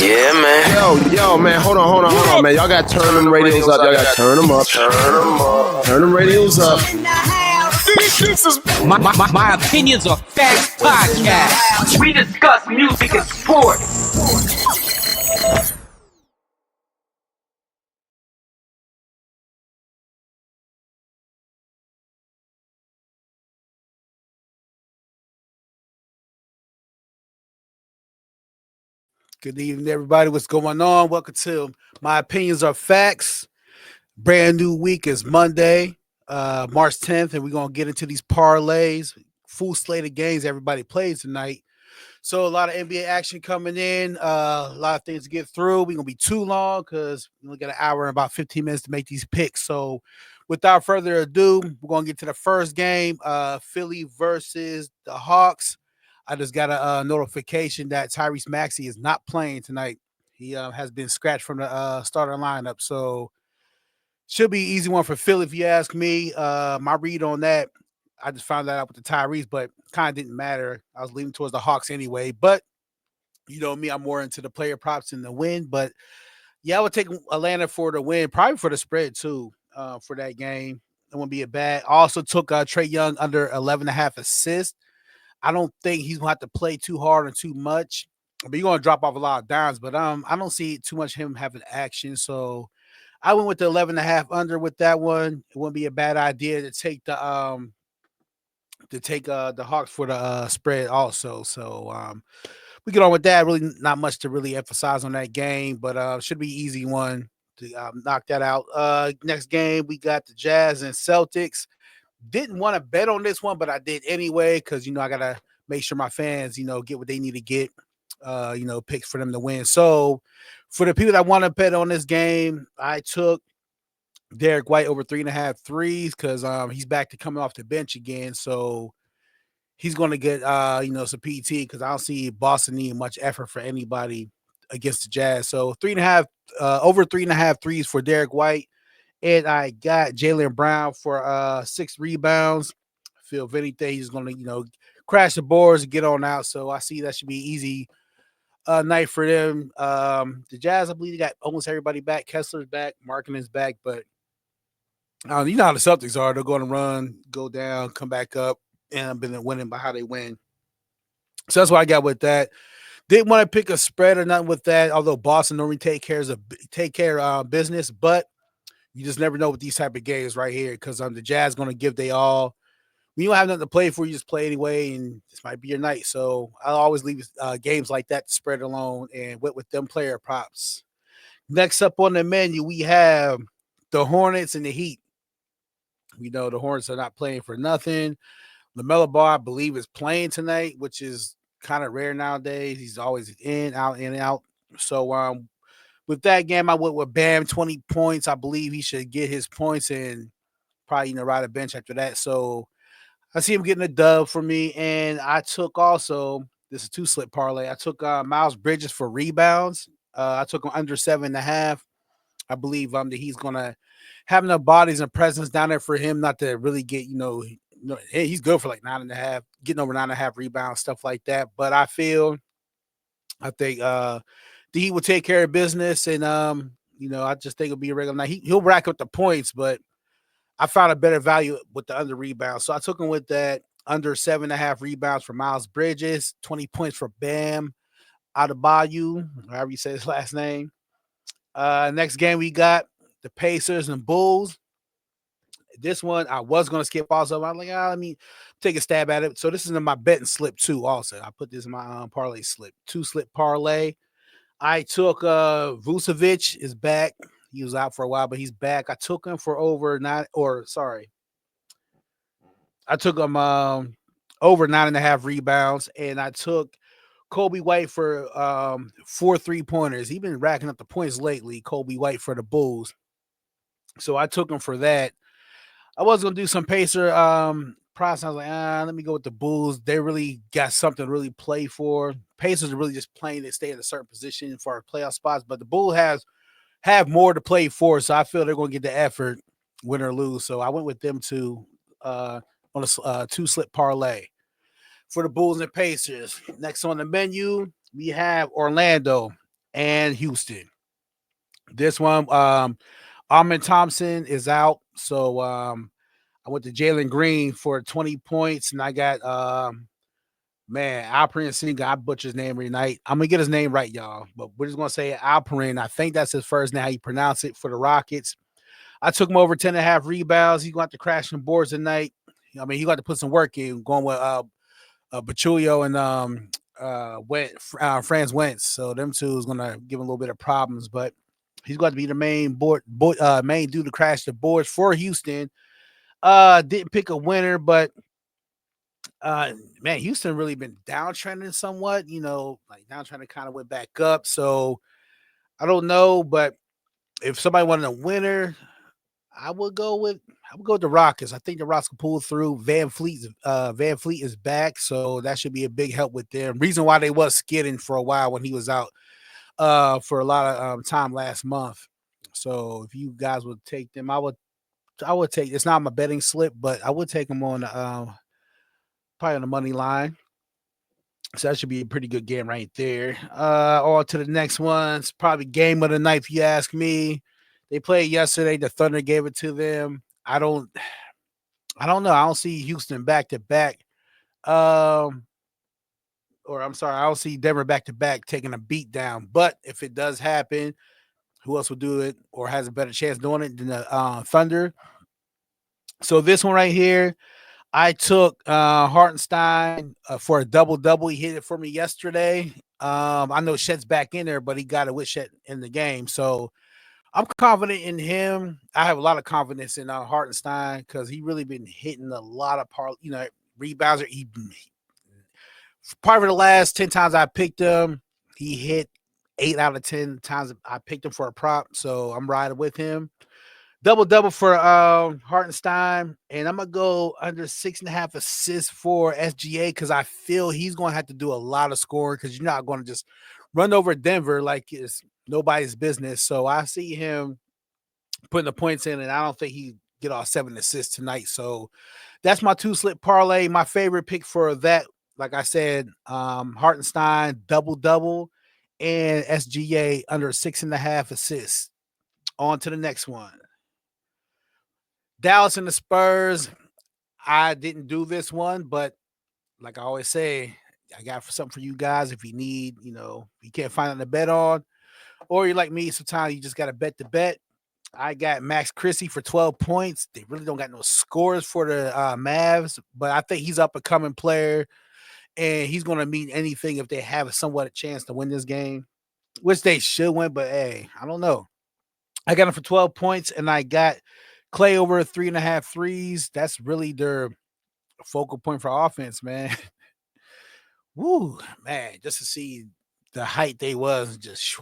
Yeah, man. Yo, man, hold on, man. Y'all got to turn them radios up. Y'all got to turn them up. Turn them radios up. This is my opinions are facts podcast. We discuss music and sports. Good evening, everybody. What's going on? Welcome to My Opinions Are Facts. Brand new week is Monday, March 10th, and we're going to get into these parlays. Full slate of games everybody plays tonight. So a lot of NBA action coming in, a lot of things to get through. We're going to be too long because we only got an hour and about 15 minutes to make these picks. So without further ado, we're going to get to the first game, Philly versus the Hawks. I just got a notification that Tyrese Maxey is not playing tonight. He has been scratched from the starter lineup. So should be an easy one for Philly if you ask me. My read on that, I just found that out with the Tyrese, but kind of didn't matter. I was leaning towards the Hawks anyway. But you know me, I'm more into the player props than the win. But yeah, I would take Atlanta for the win, probably for the spread too, for that game. It wouldn't be a bad. I also took Trae Young under 11.5 assists. I don't think he's gonna have to play too hard or too much. But you're gonna drop off a lot of dimes. But I don't see too much him having action. So I went with the 11.5 under with that one. It wouldn't be a bad idea to take the Hawks for the spread also. So we get on with that. Really not much to really emphasize on that game, but should be easy one to knock that out. Next game we got the Jazz and Celtics. Didn't want to bet on this one, but I did anyway because I gotta make sure my fans get what they need to get. Picks for them to win. So for the people that want to bet on this game, I took Derek White over 3.5 threes because he's back to coming off the bench again. So he's going to get some PT because I don't see Boston needing much effort for anybody against the Jazz. So 3.5 over 3.5 threes for Derek White. And I got Jaylen Brown for 6 rebounds. I feel if anything, he's going to, crash the boards and get on out. So I see that should be easy night for them. The Jazz, I believe, they got almost everybody back. Kessler's back. Markkanen's back. But you know how the Celtics are. They're going to run, go down, come back up, and I've been winning by how they win. So that's what I got with that. Didn't want to pick a spread or nothing with that, although Boston normally take care of business. But you just never know with these type of games right here because the Jazz going to give they all. When you don't have nothing to play for, you just play anyway, and this might be your night. So I'll always leave games like that to spread alone and went with them player props. Next up on the menu, we have the Hornets and the Heat. We know the Hornets are not playing for nothing. LaMelo Ball, I believe, is playing tonight, which is kind of rare nowadays. He's always in, out. So with that game, I went with Bam, 20 points. I believe he should get his points and probably ride a bench after that. So I see him getting a dub for me. And I took also, this is 2-slip parlay. I took Miles Bridges for rebounds. I took him under 7.5. I believe that he's going to have enough bodies and presence down there for him not to really get, hey, he's good for like 9.5, getting over 9.5 rebounds, stuff like that. But I think the Heat will take care of business, and I just think it'll be a regular night. He'll rack up the points, but I found a better value with the under rebounds, so I took him with that under 7.5 rebounds for Miles Bridges, 20 points for Bam Adebayo, however you say his last name. Next game we got the Pacers and Bulls. This one I was going to skip also. I'm like, let me take a stab at it. So this is in my betting slip too also. I put this in my parlay slip. 2-slip parlay. I took Vucevic is back. He was out for a while, but he's back. I took him for I took him over 9.5 rebounds, and I took Kobe White for 4 3-pointers. He's been racking up the points lately, Kobe White for the Bulls. So I took him for that. I was going to do some Pacer props. I was like, let me go with the Bulls. They really got something to really play for. Pacers are really just playing to stay in a certain position for our playoff spots, but the Bulls have more to play for, so I feel they're going to get the effort, win or lose. So I went with them too on a 2-slip parlay for the Bulls and Pacers. Next on the menu, we have Orlando and Houston. This one, Armin Thompson is out, so I went to Jalen Green for 20 points, and I got man, Alperin Senga. I butcher his name every night. I'm gonna get his name right, y'all. But we're just gonna say Alperin. I think that's his first name, how you pronounce it for the Rockets. I took him over 10.5 rebounds. He's going to crash some boards tonight. I mean, he got to put some work in going with Bachulio and Franz Wentz. So them two is gonna give him a little bit of problems, but he's got to be the main dude to crash the boards for Houston. Didn't pick a winner, but man, Houston really been downtrending somewhat. Like downtrending kind of went back up. So I don't know, but if somebody wanted a winner, I would go with the Rockets. I think the Rockets can pull through. Van Fleet is back, so that should be a big help with them. Reason why they was skidding for a while when he was out for a lot of time last month. So if you guys would take them, I would take. It's not my betting slip, but I would take them on probably on the money line. So that should be a pretty good game right there. On to the next one. It's probably game of the night if you ask me. They played yesterday. The Thunder gave it to them. I don't know. I don't see Houston back to back. Or I'm sorry, I don't see Denver back to back taking a beat down. But if it does happen, who else will do it or has a better chance doing it than the Thunder? So this one right here, I took Hartenstein for a double-double. He hit it for me yesterday. I know Chet's back in there, but he got it with Chet in the game. So I'm confident in him. I have a lot of confidence in Hartenstein because he really been hitting a lot of rebounds. Probably the last 10 times I picked him, he hit 8 out of 10 times I picked him for a prop. So I'm riding with him. Double-double for Hartenstein, and I'm going to go under 6.5 assists for SGA because I feel he's going to have to do a lot of scoring because you're not going to just run over Denver like it's nobody's business. So I see him putting the points in, and I don't think he get all 7 assists tonight. So that's my 2-slip parlay. My favorite pick for that, like I said, Hartenstein, double-double, and SGA under 6.5 assists. On to the next one. Dallas and the Spurs. I didn't do this one, but like I always say, I got something for you guys if you need, you can't find it to bet on, or you're like me, sometimes you just got to bet the bet. I got Max Christie for 12 points. They really don't got no scores for the Mavs, but I think he's up and coming player, and he's going to mean anything if they have somewhat a chance to win this game, which they should win, but hey, I don't know. I got him for 12 points, and I got Clay over 3.5 threes. That's really their focal point for offense, man. Woo, man, just to see the height they was just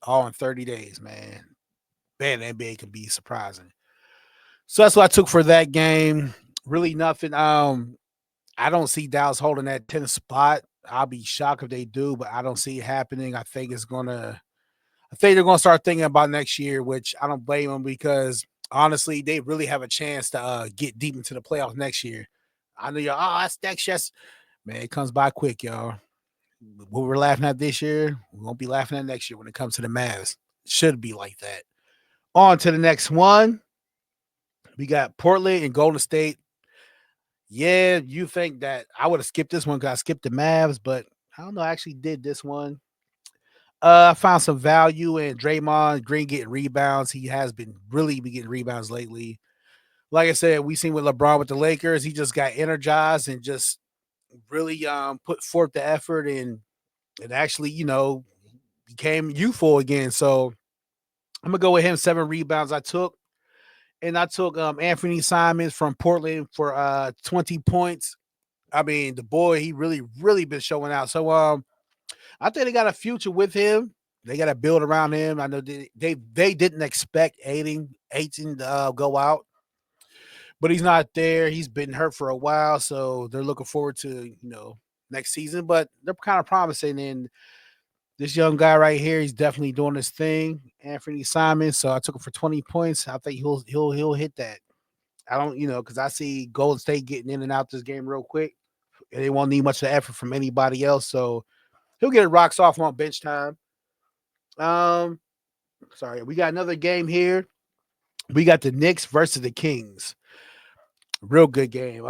all in 30 days, man. Man, the NBA can be surprising. So that's what I took for that game. Really nothing. I don't see Dallas holding that 10th spot. I'll be shocked if they do, but I don't see it happening. I think they're gonna start thinking about next year, which I don't blame them because honestly, they really have a chance to get deep into the playoffs next year. I know y'all, that's next year. Man, it comes by quick, y'all. What we're laughing at this year, we won't be laughing at next year when it comes to the Mavs. It should be like that. On to the next one. We got Portland and Golden State. Yeah, you think that I would have skipped this one because I skipped the Mavs, but I don't know. I actually did this one. I found some value in Draymond Green getting rebounds. He has been really getting rebounds lately. Like I said, we seen with LeBron with the Lakers. He just got energized and just really put forth the effort and actually, became youthful again. So I'm gonna go with him. 7 rebounds I took. And I took Anthony Simons from Portland for 20 points. I mean, the boy, he really been showing out. So I think they got a future with him. They got to build around him. I know they didn't expect Aiden to go out, but he's not there. He's been hurt for a while, so they're looking forward to next season. But they're kind of promising. And this young guy right here, he's definitely doing his thing, Anthony Simons. So I took him for 20 points. I think he'll hit that. I don't, because I see Golden State getting in and out this game real quick. And they won't need much of effort from anybody else. So he'll get it rocks off on bench time. Um, sorry, we got another game here. We got the Knicks versus the Kings. Real good game.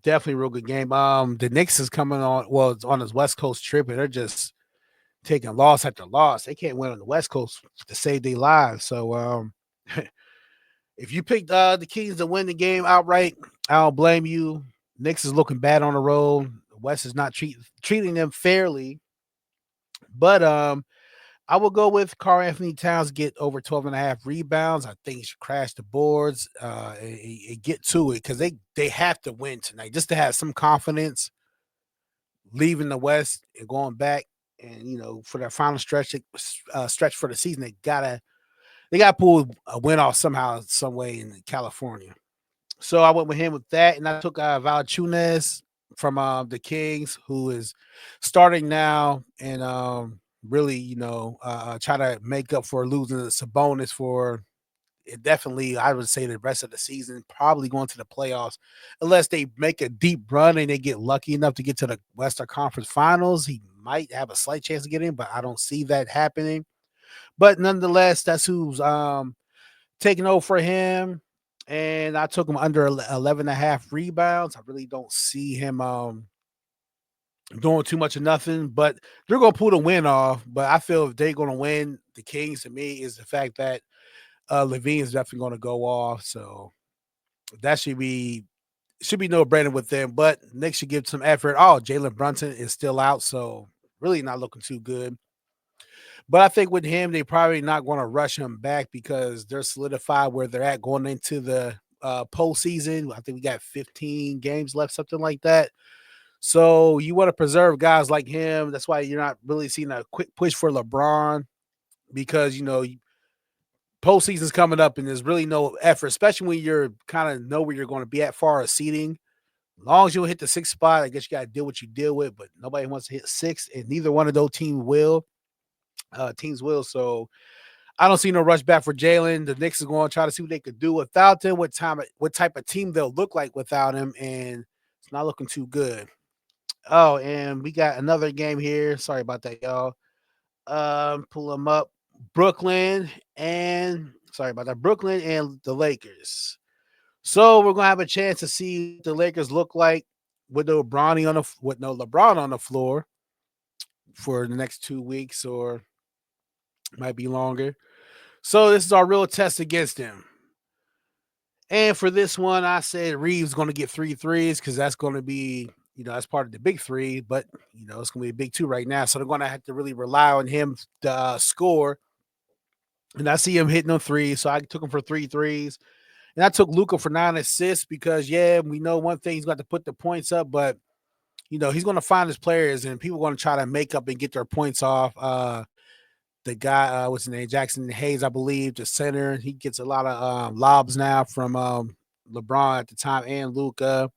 Definitely a real good game. The Knicks is coming on. Well, it's on his West Coast trip, and they're just taking loss after loss. They can't win on the West Coast to save their lives. So, if you picked the Kings to win the game outright, I don't blame you. Knicks is looking bad on the road. West is not treating them fairly. But I will go with Karl Anthony Towns get over 12 and a half rebounds. I think he should crash the boards and get to it because they have to win tonight just to have some confidence leaving the West and going back. And for their final stretch for the season, they gotta pull a win off somehow, some way in California. So I went with him with that, and I took Valanciunas from the Kings, who is starting now, and really, try to make up for losing Sabonis for it. Definitely, I would say the rest of the season, probably going to the playoffs, unless they make a deep run and they get lucky enough to get to the Western Conference Finals. He might have a slight chance to get in, but I don't see that happening. But nonetheless, that's who's taking over for him. And I took him under 11 and a half rebounds. I really don't see him doing too much of nothing, but they're going to pull the win off. But I feel if they're going to win, the Kings to me is the fact that Levine is definitely going to go off. So that should be no brainer with them. But Knicks should give some effort. Oh, Jalen Brunson is still out, so really not looking too good. But I think with him, they probably not going to rush him back because they're solidified where they're at going into the postseason. I think we got 15 games left, something like that. So you want to preserve guys like him. That's why you're not really seeing a quick push for LeBron because, postseason's coming up and there's really no effort, especially when you're kind of know where you're going to be at far as seating. As long as you hit the sixth spot, I guess you got to deal what you deal with, but nobody wants to hit six, and neither one of those teams will. So I don't see no rush back for Jalen. The Knicks are going to try to see what they could do without him, what type of team they'll look like without him, and it's not looking too good. Oh, and we got another game here. Sorry about that, y'all. Pull them up. Brooklyn and Brooklyn and the Lakers. So we're gonna have a chance to see what the Lakers look like with no LeBron on the floor for the next 2 weeks, or might be longer. So this is our real test against him. And for this one, I said Reeves going to get 3 threes because that's going to be, that's part of the big three, but, it's going to be a big two right now. So they're going to have to really rely on him to score. And I see him hitting them threes. So I took him for 3 threes. And I took Luka for 9 assists because, we know one thing, he's got to put the points up, but, he's going to find his players and people are going to try to make up and get their points off. The guy, what's his name? Jackson Hayes, I believe, the center. He gets a lot of lobs now from LeBron at the time and Luka.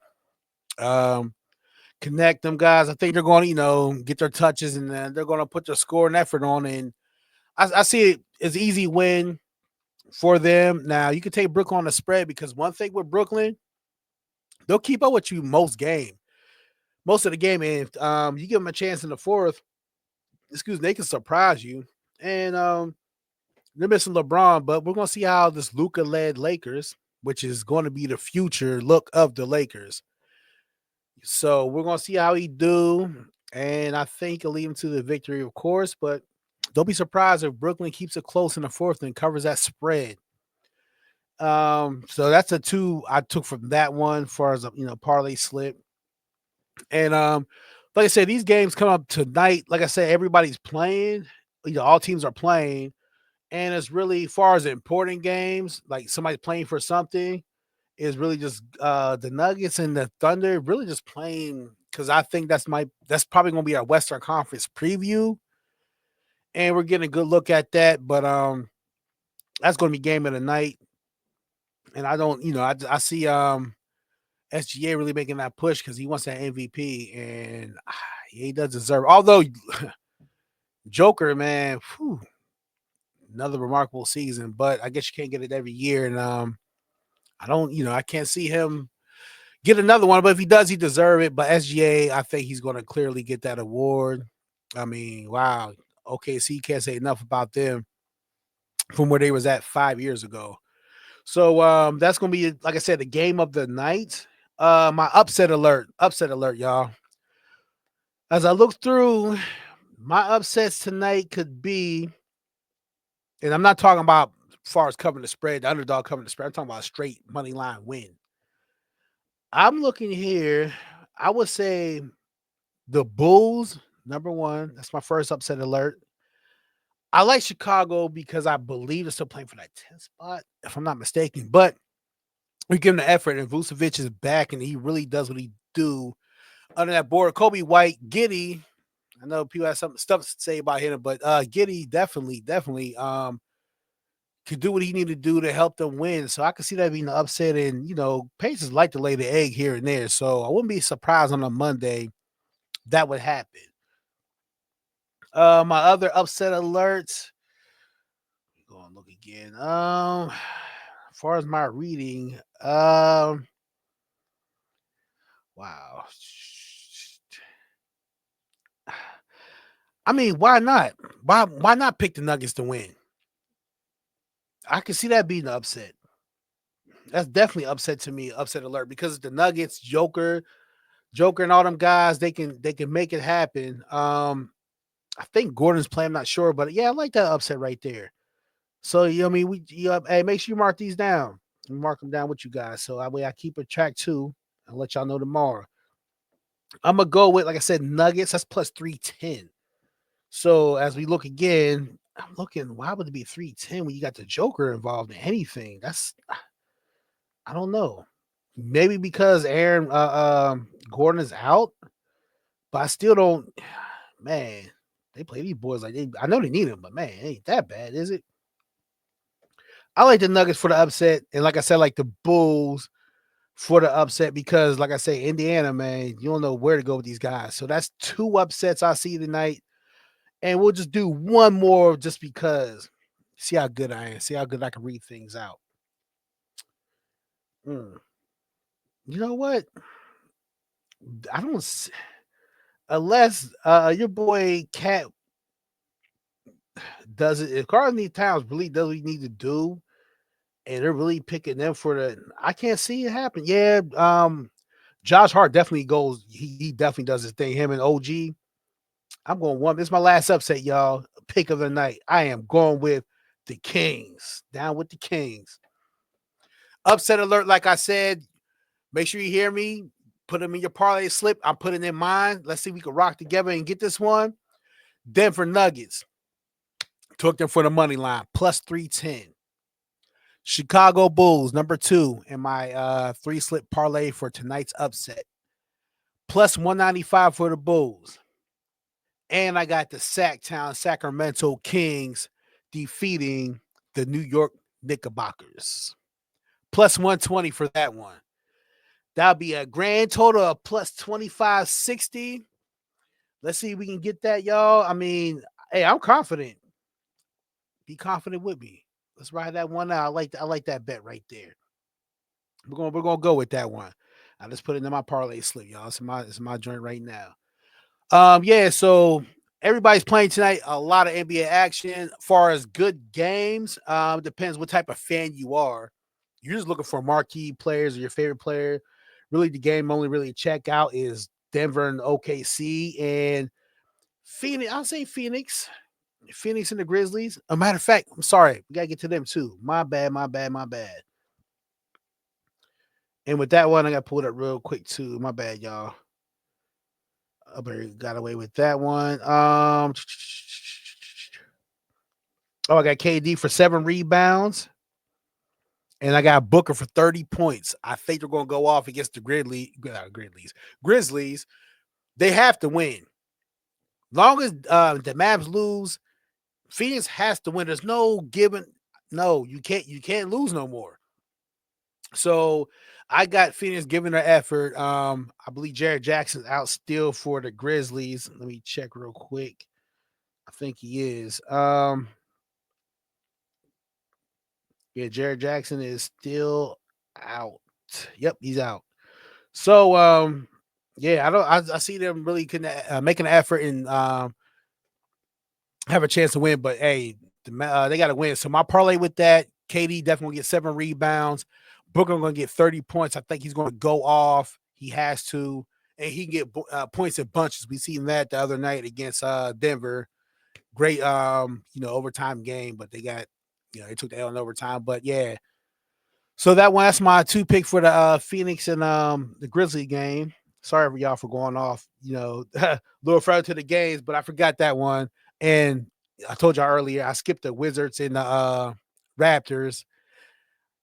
Connect them guys. I think they're going to, get their touches and then they're going to put their score and effort on. And I see it as an easy win for them. Now, you can take Brooklyn on the spread because one thing with Brooklyn, they'll keep up with you most of the game. And if you give them a chance in the fourth, they can surprise you. And they're missing LeBron, but we're going to see how this Luka-led Lakers, which is going to be the future look of the Lakers. So we're going to see how he do, and I think he'll lead him to the victory, of course, but don't be surprised if Brooklyn keeps it close in the fourth and covers that spread. So that's a 2 I took from that one as far as, parlay slip. And like I said, these games come up tonight. Like I said, everybody's playing. All teams are playing. And it's really, far as important games, like somebody playing for something, is really just the Nuggets and the Thunder really just playing because I think that's probably going to be our Western Conference preview, and we're getting a good look at that. But that's going to be game of the night, and I don't, I see SGA really making that push because he wants that MVP, and he does deserve. Although Joker, man, another remarkable season, but I guess you can't get it every year, and I don't, I can't see him get another one, but if he does, he deserves it. But SGA, I think he's going to clearly get that award. I mean, wow, OKC can't say enough about them from where they was at 5 years ago. So that's gonna be, like I said, the game of the night. My upset alert, y'all. As I look through, my upsets tonight could be, and I'm not talking about as far as covering the spread, the underdog covering the spread. I'm talking about a straight money line win. I'm looking here. I would say the Bulls, number one. That's my first upset alert. I like Chicago because I believe they're still playing for that 10th spot, if I'm not mistaken. But we give him the effort, and Vucevic is back, and he really does what he do under that board. Kobe White, Giddy. I know people have some stuff to say about him, but Giddy definitely could do what he needed to do to help them win. So I could see that being an upset. And Pacers like to lay the egg here and there, so I wouldn't be surprised on a Monday that would happen. My other upset alerts. Go and look again. As far as my reading, wow. I mean, why not? Why not pick the Nuggets to win? I can see that being an upset. That's definitely upset to me, upset alert, because the Nuggets, Joker, and all them guys, they can make it happen. I think Gordon's playing, I'm not sure, but yeah, I like that upset right there. So I mean, hey, make sure you mark these down. Mark them down with you guys, so that way I keep a track too. I'll let y'all know tomorrow. I'm gonna go with, like I said, Nuggets. That's plus 310. So as we look again, I'm looking. Why would it be 310 when you got the Joker involved in anything? I don't know. Maybe because Aaron Gordon is out, but I still don't. Man, they play these boys like I know they need him, but man, it ain't that bad, is it? I like the Nuggets for the upset, and like I said, like the Bulls for the upset because, like I say, Indiana, man, you don't know where to go with these guys. So that's two upsets I see tonight, and we'll just do one more just because. See how good I am. See how good I can read things out. Mm. You know what? I don't. Unless your boy Cat does it. If Carl Anthony Towns really does what he need to do, and they're really picking them for I can't see it happen. Yeah, Josh Hart definitely goes. He definitely does his thing. Him and OG. I'm going one. This is my last upset, y'all. Pick of the night. I am going with the Kings. Down with the Kings. Upset alert, like I said. Make sure you hear me. Put them in your parlay slip. I'm putting in mine. Let's see if we can rock together and get this one. Denver Nuggets. Took them for the money line. Plus 310. Chicago Bulls, number 2 in my 3-slip parlay for tonight's upset. Plus 195 for the Bulls. And I got the Sacktown Sacramento Kings defeating the New York Knickerbockers. Plus 120 for that one. That'll be a grand total of plus 2560. Let's see if we can get that, y'all. I mean, hey, I'm confident. Be confident with me. Let's ride that one out. I like that bet right there. We're gonna go with that one. I just put it in my parlay slip, y'all. It's my joint right now. Yeah, so everybody's playing tonight. A lot of NBA action. As far as good games, depends what type of fan you are. You're just looking for marquee players or your favorite player. Really, the game only really check out is Denver and OKC and Phoenix. I'll say Phoenix. Phoenix and the Grizzlies. A matter of fact, I'm sorry. We gotta get to them too. My bad. And with that one, I got pulled up real quick too. My bad, y'all. I got away with that one. Oh, I got KD for 7 rebounds. And I got Booker for 30 points. I think they're going to go off against the Grizzlies. They have to win. Long as the Mavs lose, Phoenix has to win. There's no giving. No, you can't lose no more. So I got Phoenix giving their effort. I believe Jared Jackson's out still for the Grizzlies. Let me check real quick. I think he is. Yeah, Jared Jackson is still out. Yep, he's out. So yeah, I see them really making an effort in have a chance to win. But hey, they got to win. So my parlay with that, KD definitely get 7 rebounds. Booker going to get 30 points. I think he's going to go off. He has to, and he can get points in bunches. We seen that the other night against Denver. Great, overtime game, but they got, they took the L in overtime. But yeah, so that's my 2 pick for the Phoenix and the Grizzly game. Sorry for y'all for going off, a little further to the games, but I forgot that one. And I told y'all earlier, I skipped the Wizards and the Raptors.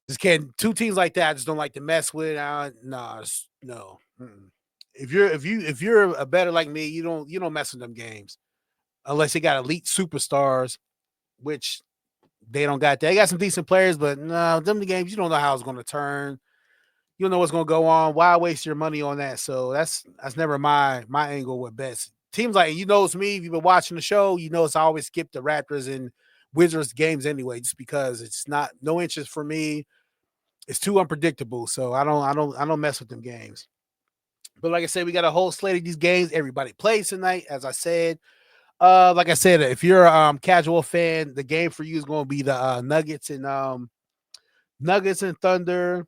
Just can't 2 teams like that. I just don't like to mess with. No. Mm-mm. If you're a better like me, you don't mess with them games unless they got elite superstars, which they don't got that. They got some decent players, but no, them the games you don't know how it's going to turn. You don't know what's going to go on. Why waste your money on that? So that's never my angle with bets. Teams like it's me. If you've been watching the show, it's I always skip the Raptors and Wizards games anyway, just because it's not no interest for me. It's too unpredictable, so I don't mess with them games. But like I said, we got a whole slate of these games. Everybody plays tonight, as I said. Like I said, if you're a casual fan, the game for you is going to be the Nuggets and Thunder,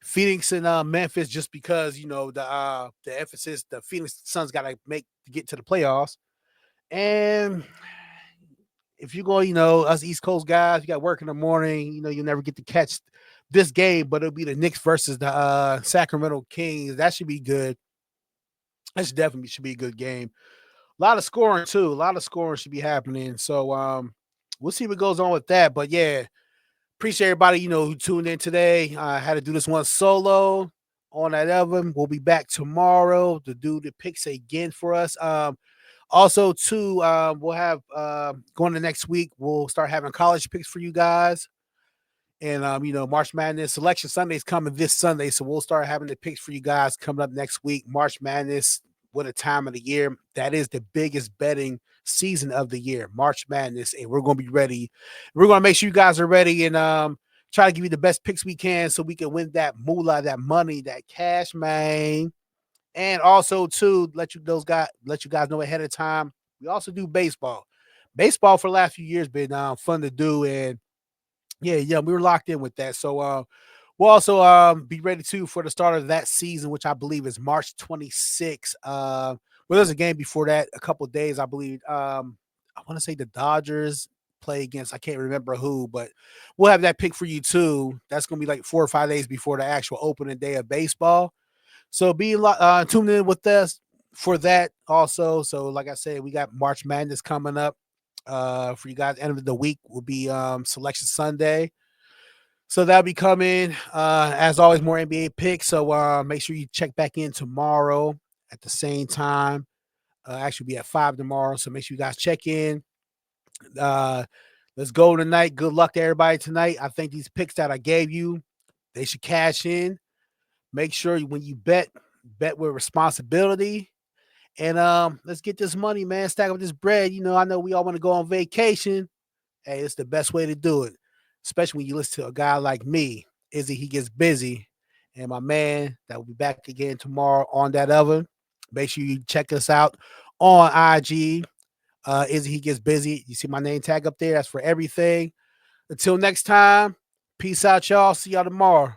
Phoenix and Memphis, just because the emphasis the Phoenix Suns got to make to get to the playoffs. And if you go, us East Coast guys, you got work in the morning, you'll never get to catch this game, but it'll be the Knicks versus the Sacramento Kings. That should be good. That should be a good game. A lot of scoring too. A lot of scoring should be happening. So we'll see what goes on with that. But yeah, appreciate everybody, who tuned in today. I had to do this one solo on that Evan. We'll be back tomorrow to do the picks again for us. Also, too, we'll have going to next week, we'll start having college picks for you guys. And March Madness Selection Sunday is coming this Sunday. So we'll start having the picks for you guys coming up next week. March Madness, what a time of the year. That is the biggest betting season of the year, March Madness. And we're going to be ready. We're going to make sure you guys are ready and try to give you the best picks we can so we can win that moolah, that money, that cash, man. And also, too, let you guys know ahead of time. We also do baseball. Baseball for the last few years been fun to do. And yeah, we were locked in with that. So we'll also be ready too for the start of that season, which I believe is March 26th. Well, there's a game before that, a couple of days, I believe. I want to say the Dodgers play against, I can't remember who, but we'll have that pick for you too. That's gonna be like 4 or 5 days before the actual opening day of baseball. So be tuned in with us for that also. So like I said, we got March Madness coming up. For you guys, end of the week will be Selection Sunday. So that'll be coming. As always, more NBA picks. So make sure you check back in tomorrow at the same time. Actually be at 5 tomorrow. So make sure you guys check in. Let's go tonight. Good luck to everybody tonight. I think these picks that I gave you, they should cash in. Make sure when you bet with responsibility. And let's get this money, man. Stack up this bread. I know we all want to go on vacation. Hey, it's the best way to do it, especially when you listen to a guy like me. Izzy, he gets busy. And my man that will be back again tomorrow on that oven. Make sure you check us out on IG. Izzy, he gets busy. You see my name tag up there. That's for everything. Until next time, peace out, y'all. See y'all tomorrow.